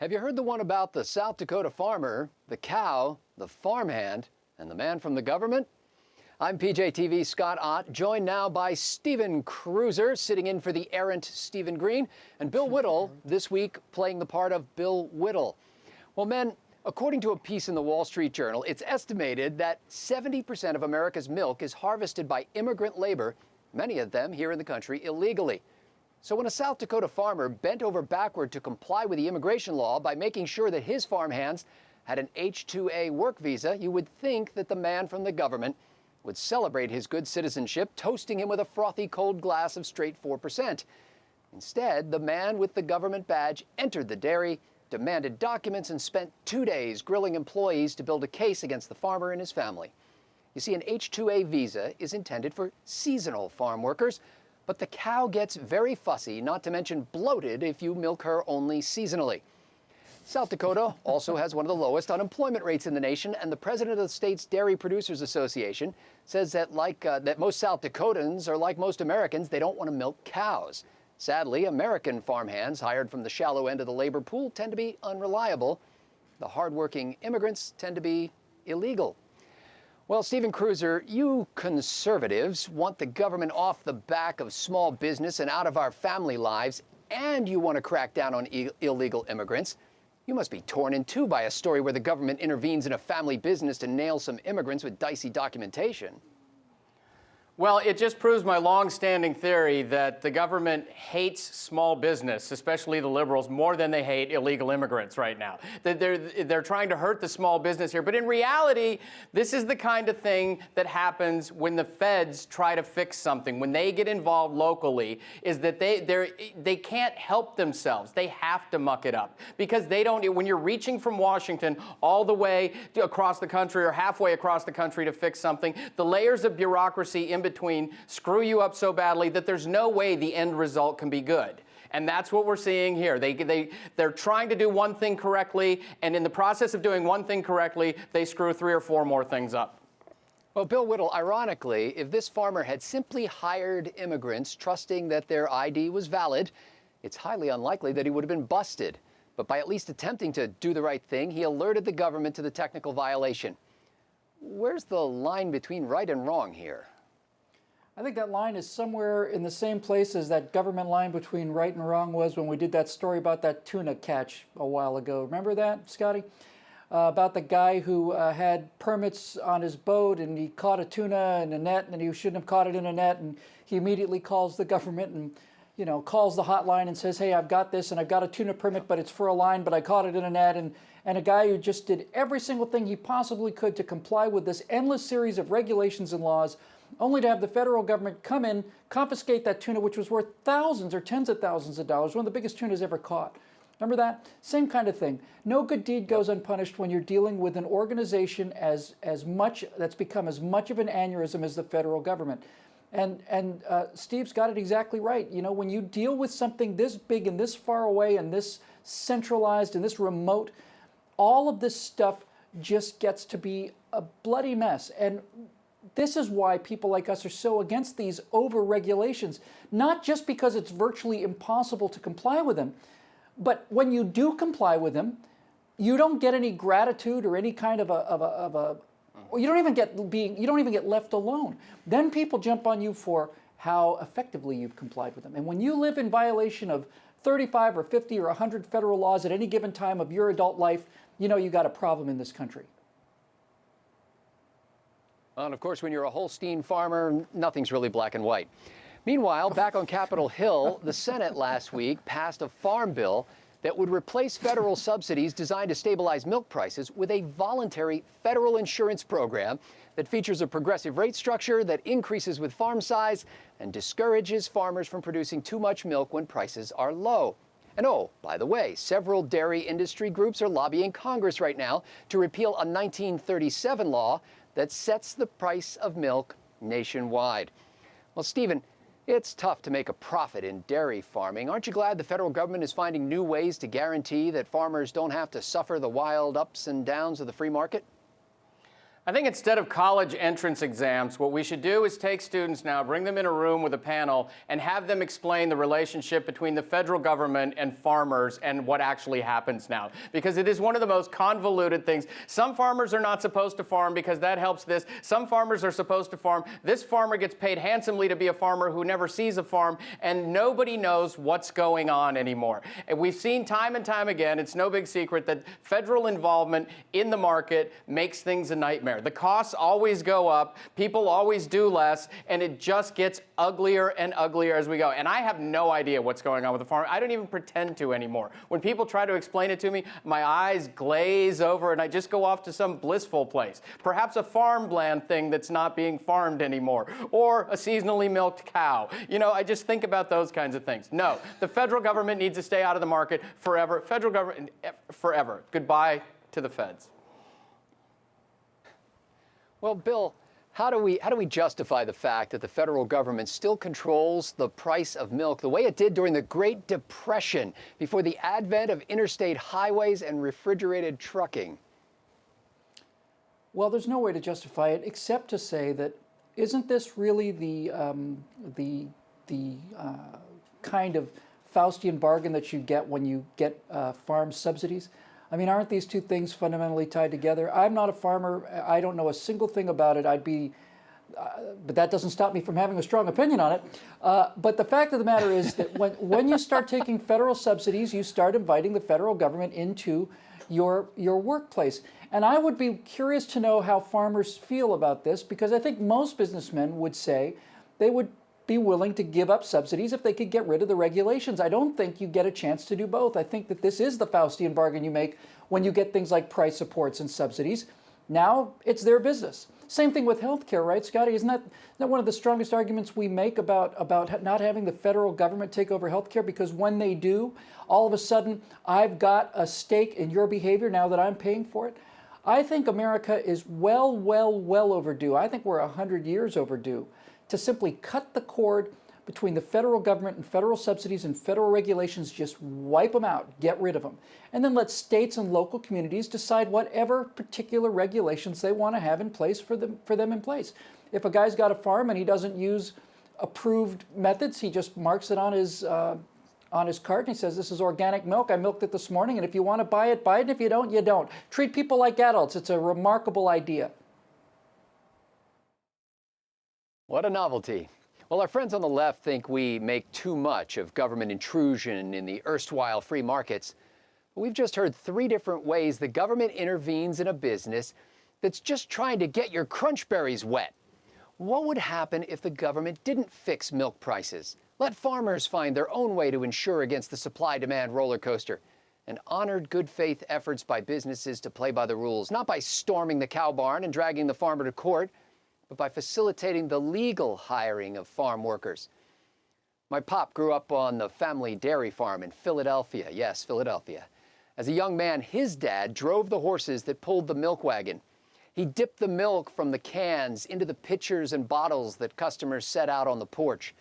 Have you heard the one about the South Dakota farmer, the cow, the farmhand, and the man from the government? I'm PJTV's Scott Ott, joined now by Stephen Cruiser, sitting in for the errant Stephen Green, and Bill Whittle, this week playing the part of Bill Whittle. Well, men, according to a piece in the Wall Street Journal, it's estimated that 70% of America's milk is harvested by immigrant labor, many of them here in the country illegally. So when a South Dakota farmer bent over backward to comply with the immigration law by making sure that his farmhands had an H-2A work visa, you would think that the man from the government would celebrate his good citizenship, toasting him with a frothy cold glass of straight 4%. Instead, the man with the government badge entered the dairy, demanded documents, and spent 2 days grilling employees to build a case against the farmer and his family. You see, an H-2A visa is intended for seasonal farm workers, but the cow gets very fussy, not to mention bloated, if you milk her only seasonally. South Dakota also has one of the lowest unemployment rates in the nation, and the president of the state's Dairy Producers Association says that that most South Dakotans are like most Americans, they don't want to milk cows. Sadly, American farmhands hired from the shallow end of the labor pool tend to be unreliable. The hardworking immigrants tend to be illegal. Well, Stephen Cruiser, you conservatives want the government off the back of small business and out of our family lives, and you want to crack down on illegal immigrants. You must be torn in two by a story where the government intervenes in a family business to nail some immigrants with dicey documentation. Well, it just proves my long-standing theory that the government hates small business, especially the liberals, more than they hate illegal immigrants right now. They're trying to hurt the small business here. But in reality, this is the kind of thing that happens when the feds try to fix something, when they get involved locally, is that they can't help themselves. They have to muck it up because they don't. When you're reaching from Washington all the way across the country or halfway across the country to fix something, the layers of bureaucracy in between screw you up so badly that there's no way the end result can be good. And that's what we're seeing here. They're trying to do one thing correctly, and in the process of doing one thing correctly, they screw 3 or 4 more things up. Well, Bill Whittle, ironically, if this farmer had simply hired immigrants trusting that their ID was valid, it's highly unlikely that he would have been busted. But by at least attempting to do the right thing, he alerted the government to the technical violation. Where's the line between right and wrong here? I think that line is somewhere in the same place as that government line between right and wrong was when we did that story about that tuna catch a while ago. Remember that, Scotty? About the guy who had permits on his boat and he caught a tuna in a net and he shouldn't have caught it in a net, and he immediately calls the government and calls the hotline and says, hey, I've got this and I've got a tuna permit, but it's for a line, but I caught it in a net. And a guy who just did every single thing he possibly could to comply with this endless series of regulations and laws, only to have the federal government come in, confiscate that tuna, which was worth thousands or tens of thousands of dollars, one of the biggest tunas ever caught. Remember that? Same kind of thing. No good deed goes unpunished when you're dealing with an organization that's become as much of an aneurysm as the federal government. And Steve's got it exactly right. You know, when you deal with something this big and this far away and this centralized and this remote, all of this stuff just gets to be a bloody mess. And this is why people like us are so against these over-regulations, not just because it's virtually impossible to comply with them, but when you do comply with them, you don't get any gratitude or any kind you don't even get left alone. Then people jump on you for how effectively you've complied with them. And when you live in violation of 35 or 50 or 100 federal laws at any given time of your adult life, you know you got a problem in this country. And of course, when you're a Holstein farmer, nothing's really black and white. Meanwhile, back on Capitol Hill, the Senate last week passed a farm bill that would replace federal subsidies designed to stabilize milk prices with a voluntary federal insurance program that features a progressive rate structure that increases with farm size and discourages farmers from producing too much milk when prices are low. And oh, by the way, several dairy industry groups are lobbying Congress right now to repeal a 1937 law that sets the price of milk nationwide. Well, Stephen, it's tough to make a profit in dairy farming. Aren't you glad the federal government is finding new ways to guarantee that farmers don't have to suffer the wild ups and downs of the free market? I think instead of college entrance exams, what we should do is take students now, bring them in a room with a panel, and have them explain the relationship between the federal government and farmers and what actually happens now. Because it is one of the most convoluted things. Some farmers are not supposed to farm because that helps this. Some farmers are supposed to farm. This farmer gets paid handsomely to be a farmer who never sees a farm, and nobody knows what's going on anymore. And we've seen time and time again, it's no big secret, that federal involvement in the market makes things a nightmare. The costs always go up, people always do less, and it just gets uglier and uglier as we go. And I have no idea what's going on with the farm. I don't even pretend to anymore. When people try to explain it to me, my eyes glaze over and I just go off to some blissful place. Perhaps a farmland thing that's not being farmed anymore, or a seasonally milked cow. You know, I just think about those kinds of things. No, the federal government needs to stay out of the market forever. Federal government forever. Goodbye to the feds. Well, Bill, how do we justify the fact that the federal government still controls the price of milk the way it did during the Great Depression, before the advent of interstate highways and refrigerated trucking? Well, there's no way to justify it except to say that isn't this really the kind of Faustian bargain that you get when you get farm subsidies? I mean, aren't these two things fundamentally tied together? I'm not a farmer. I don't know a single thing about it. But that doesn't stop me from having a strong opinion on it. But the fact of the matter is that when you start taking federal subsidies, you start inviting the federal government into your workplace. And I would be curious to know how farmers feel about this, because I think most businessmen would say they would be willing to give up subsidies if they could get rid of the regulations. I don't think you get a chance to do both. I think that this is the Faustian bargain you make when you get things like price supports and subsidies. Now it's their business. Same thing with healthcare, right, Scotty? Isn't that one of the strongest arguments we make about not having the federal government take over healthcare? Because when they do, all of a sudden, I've got a stake in your behavior now that I'm paying for it. I think America is well overdue. I think we're 100 years overdue to simply cut the cord between the federal government and federal subsidies and federal regulations. Just wipe them out, get rid of them. And then let states and local communities decide whatever particular regulations they want to have in place for them in place. If a guy's got a farm and he doesn't use approved methods, he just marks it on his cart and he says, this is organic milk, I milked it this morning, and if you want to buy it, and if you don't, you don't. Treat people like adults. It's a remarkable idea. What a novelty. Well, our friends on the left think we make too much of government intrusion in the erstwhile free markets. But we've just heard 3 different ways the government intervenes in a business that's just trying to get your crunch berries wet. What would happen if the government didn't fix milk prices? Let farmers find their own way to insure against the supply-demand roller coaster, and honored good faith efforts by businesses to play by the rules, not by storming the cow barn and dragging the farmer to court, but by facilitating the legal hiring of farm workers. My pop grew up on the family dairy farm in Philadelphia. Yes, Philadelphia. As a young man, his dad drove the horses that pulled the milk wagon. He dipped the milk from the cans into the pitchers and bottles that customers set out on the porch.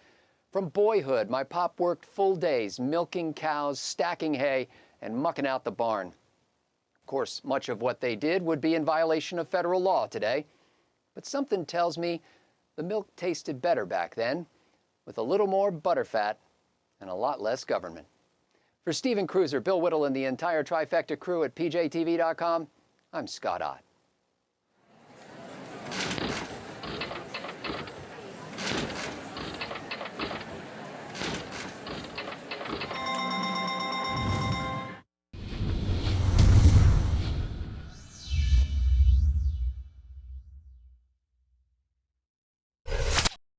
From boyhood, my pop worked full days, milking cows, stacking hay, and mucking out the barn. Of course, much of what they did would be in violation of federal law today. But something tells me the milk tasted better back then, with a little more butterfat and a lot less government. For Stephen Cruiser, Bill Whittle, and the entire Trifecta crew at PJTV.com, I'm Scott Ott.